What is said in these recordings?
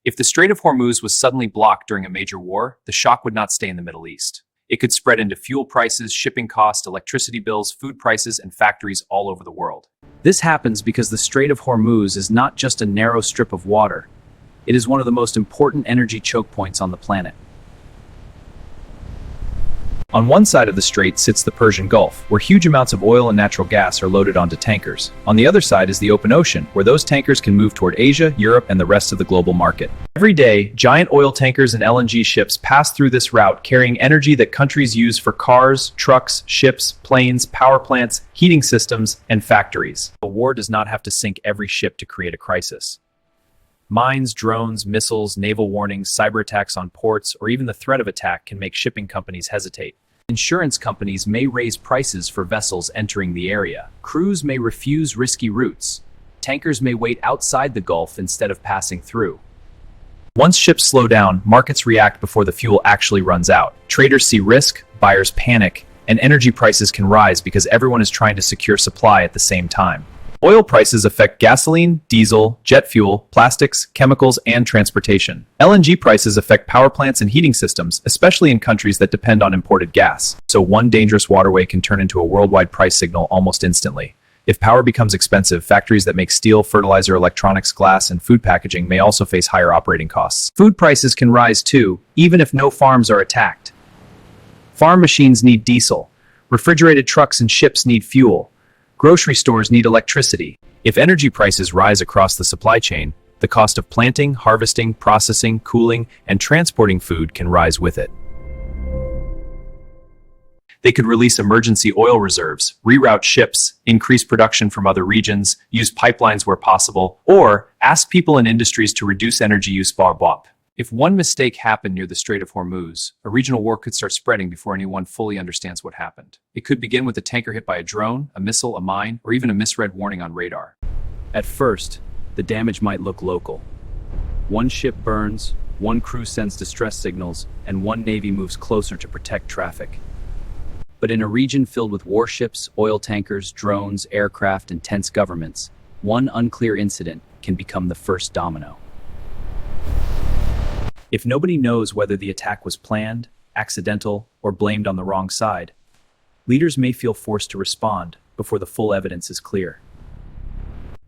If the Strait of Hormuz was suddenly blocked during a major war, the shock would not stay in the Middle East. It could spread into fuel prices, shipping costs, electricity bills, food prices, and factories all over the world. This happens because the Strait of Hormuz is not just a narrow strip of water. It is one of the most important energy choke points on the planet. On one side of the strait sits the Persian Gulf, where huge amounts of oil and natural gas are loaded onto tankers. On the other side is the open ocean, where those tankers can move toward Asia, Europe, and the rest of the global market. Every day, giant oil tankers and LNG ships pass through this route carrying energy that countries use for cars, trucks, ships, planes, power plants, heating systems, and factories. A war does not have to sink every ship to create a crisis. Mines, drones, missiles, naval warnings, cyber attacks on ports, or even the threat of attack can make shipping companies hesitate. Insurance companies may raise prices for vessels entering the area. Crews may refuse risky routes. Tankers may wait outside the Gulf instead of passing through. Once ships slow down, markets react before the fuel actually runs out. Traders see risk, buyers panic, and energy prices can rise because everyone is trying to secure supply at the same time. Oil prices affect gasoline, diesel, jet fuel, plastics, chemicals, and transportation. LNG prices affect power plants and heating systems, especially in countries that depend on imported gas. So one dangerous waterway can turn into a worldwide price signal almost instantly. If power becomes expensive, factories that make steel, fertilizer, electronics, glass, and food packaging may also face higher operating costs. Food prices can rise too, even if no farms are attacked. Farm machines need diesel. Refrigerated trucks and ships need fuel. Grocery stores need electricity. If energy prices rise across the supply chain, the cost of planting, harvesting, processing, cooling, and transporting food can rise with it. They could release emergency oil reserves, reroute ships, increase production from other regions, use pipelines where possible, or ask people and industries to reduce energy use. If one mistake happened near the Strait of Hormuz, a regional war could start spreading before anyone fully understands what happened. It could begin with a tanker hit by a drone, a missile, a mine, or even a misread warning on radar. At first, the damage might look local. One ship burns, one crew sends distress signals, and one navy moves closer to protect traffic. But in a region filled with warships, oil tankers, drones, aircraft, and tense governments, one unclear incident can become the first domino. If nobody knows whether the attack was planned, accidental, or blamed on the wrong side, leaders may feel forced to respond before the full evidence is clear.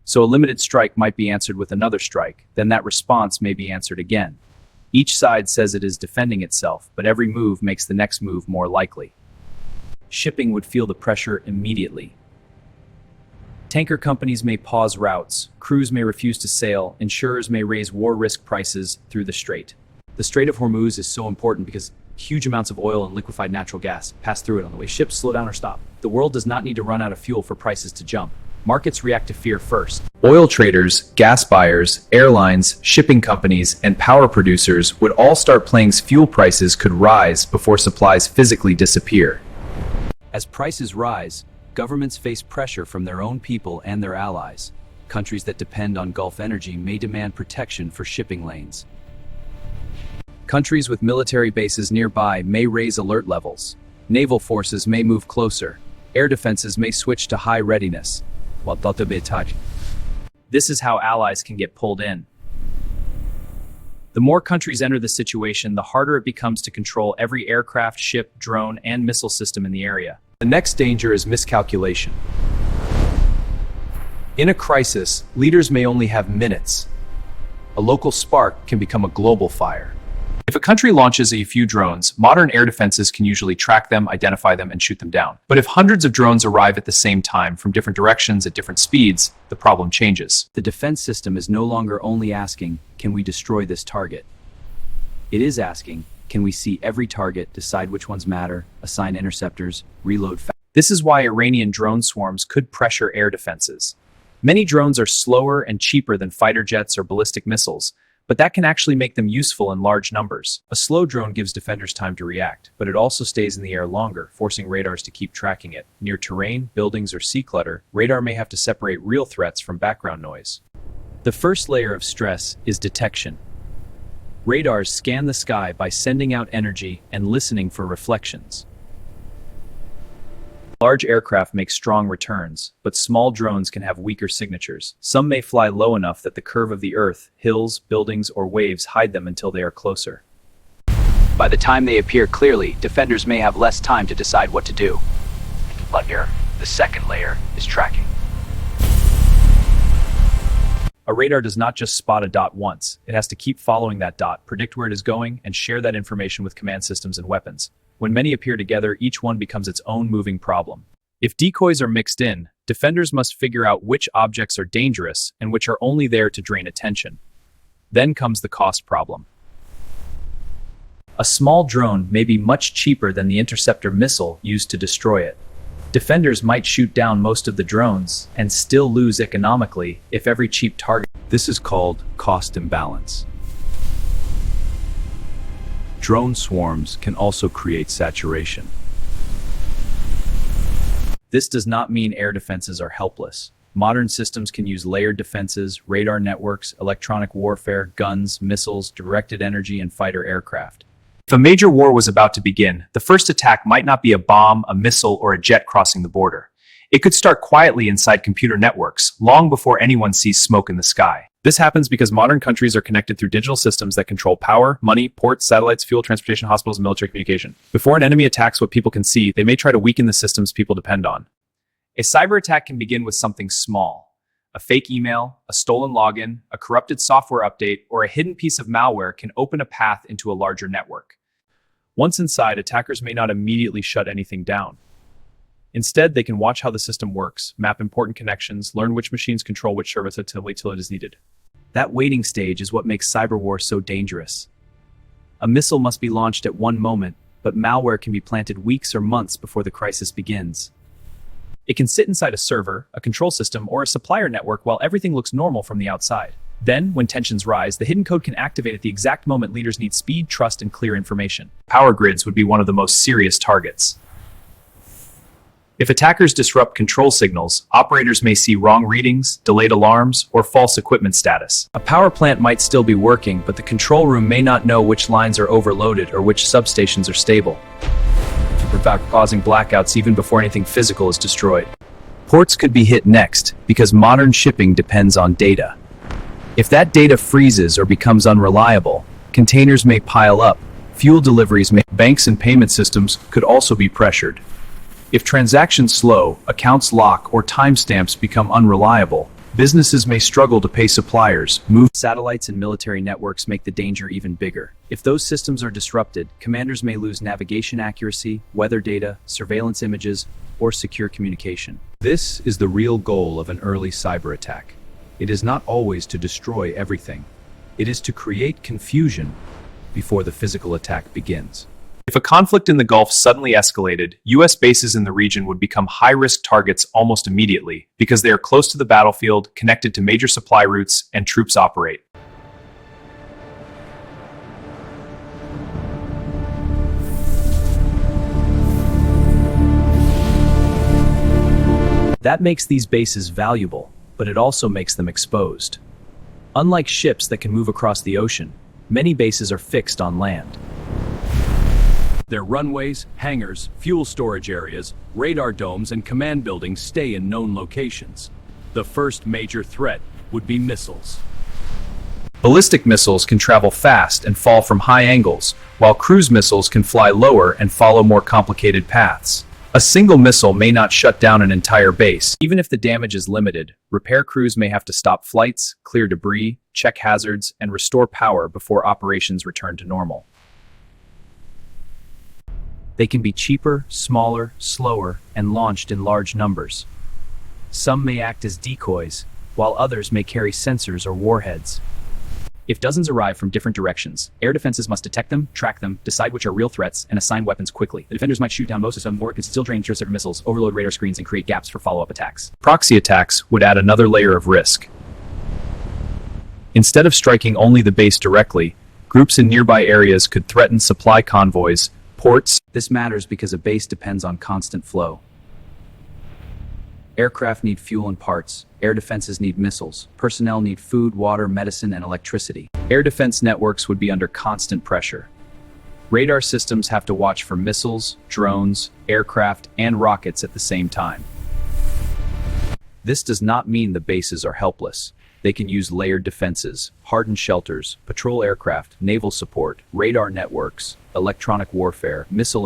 So a limited strike might be answered with another strike, then that response may be answered again. Each side says it is defending itself, but every move makes the next move more likely. Shipping would feel the pressure immediately. Tanker companies may pause routes, crews may refuse to sail, insurers may raise war risk prices through the strait. The Strait of Hormuz is so important because huge amounts of oil and liquefied natural gas pass through it on the way ships slow down or stop. The world does not need to run out of fuel for prices to jump. Markets react to fear first. Oil traders, gas buyers, airlines, shipping companies, and power producers would all start playing fuel prices could rise before supplies physically disappear. As prices rise, governments face pressure from their own people and their allies. Countries that depend on Gulf energy may demand protection for shipping lanes. Countries with military bases nearby may raise alert levels. Naval forces may move closer. Air defenses may switch to high readiness. This is how allies can get pulled in. The more countries enter the situation, the harder it becomes to control every aircraft, ship, drone, and missile system in the area. The next danger is miscalculation. In a crisis, leaders may only have minutes. A local spark can become a global fire. If a country launches a few drones, modern air defenses can usually track them, identify them, and shoot them down. But if hundreds of drones arrive at the same time from different directions at different speeds, the problem changes. The defense system is no longer only asking, can we destroy this target? It is asking, can we see every target, decide which ones matter, assign interceptors, reload fast? This is why Iranian drone swarms could pressure air defenses. Many drones are slower and cheaper than fighter jets or ballistic missiles, but that can actually make them useful in large numbers. A slow drone gives defenders time to react, but it also stays in the air longer, forcing radars to keep tracking it. Near terrain, buildings, or sea clutter, radar may have to separate real threats from background noise. The first layer of stress is detection. Radars scan the sky by sending out energy and listening for reflections. Large aircraft make strong returns, but small drones can have weaker signatures. Some may fly low enough that the curve of the Earth, hills, buildings, or waves hide them until they are closer. By the time they appear clearly, defenders may have less time to decide what to do. But here, the second layer is tracking. A radar does not just spot a dot once. It has to keep following that dot, predict where it is going, and share that information with command systems and weapons. When many appear together, each one becomes its own moving problem. If decoys are mixed in, defenders must figure out which objects are dangerous and which are only there to drain attention. Then comes the cost problem. A small drone may be much cheaper than the interceptor missile used to destroy it. Defenders might shoot down most of the drones and still lose economically if every cheap target. This is called cost imbalance. Drone swarms can also create saturation. This does not mean air defenses are helpless. Modern systems can use layered defenses, radar networks, electronic warfare, guns, missiles, directed energy, and fighter aircraft. If a major war was about to begin, the first attack might not be a bomb, a missile, or a jet crossing the border. It could start quietly inside computer networks, long before anyone sees smoke in the sky. This happens because modern countries are connected through digital systems that control power, money, ports, satellites, fuel, transportation, hospitals, and military communication. Before an enemy attacks what people can see, they may try to weaken the systems people depend on. A cyber attack can begin with something small. A fake email, a stolen login, a corrupted software update, or a hidden piece of malware can open a path into a larger network. Once inside, attackers may not immediately shut anything down. Instead, they can watch how the system works, map important connections, learn which machines control which service until it is needed. That waiting stage is what makes cyber war so dangerous. A missile must be launched at one moment, but malware can be planted weeks or months before the crisis begins. It can sit inside a server, a control system, or a supplier network while everything looks normal from the outside. Then, when tensions rise, the hidden code can activate at the exact moment leaders need speed, trust, and clear information. Power grids would be one of the most serious targets. If attackers disrupt control signals, operators may see wrong readings, delayed alarms, or false equipment status. A power plant might still be working, but the control room may not know which lines are overloaded or which substations are stable, without causing blackouts even before anything physical is destroyed. Ports could be hit next, because modern shipping depends on data. If that data freezes or becomes unreliable, containers may pile up, fuel deliveries may. Banks and payment systems could also be pressured. If transactions slow, accounts lock, or timestamps become unreliable, businesses may struggle to pay suppliers. Satellites and military networks make the danger even bigger. If those systems are disrupted, commanders may lose navigation accuracy, weather data, surveillance images, or secure communication. This is the real goal of an early cyber attack. It is not always to destroy everything. It is to create confusion before the physical attack begins. If a conflict in the Gulf suddenly escalated, U.S. bases in the region would become high-risk targets almost immediately because they are close to the battlefield, connected to major supply routes, and troops operate. That makes these bases valuable, but it also makes them exposed. Unlike ships that can move across the ocean, many bases are fixed on land. Their runways, hangars, fuel storage areas, radar domes, and command buildings stay in known locations. The first major threat would be missiles. Ballistic missiles can travel fast and fall from high angles, while cruise missiles can fly lower and follow more complicated paths. A single missile may not shut down an entire base. Even if the damage is limited, repair crews may have to stop flights, clear debris, check hazards, and restore power before operations return to normal. They can be cheaper, smaller, slower, and launched in large numbers. Some may act as decoys, while others may carry sensors or warheads. If dozens arrive from different directions, air defenses must detect them, track them, decide which are real threats, and assign weapons quickly. The defenders might shoot down most of them, or it could still drain interceptor missiles, overload radar screens, and create gaps for follow-up attacks. Proxy attacks would add another layer of risk. Instead of striking only the base directly, groups in nearby areas could threaten supply convoys, ports. This matters because a base depends on constant flow. Aircraft need fuel and parts. Air defenses need missiles. Personnel need food, water, medicine, and electricity. Air defense networks would be under constant pressure. Radar systems have to watch for missiles, drones, aircraft, and rockets at the same time. This does not mean the bases are helpless. They can use layered defenses, hardened shelters, patrol aircraft, naval support, radar networks, electronic warfare, missile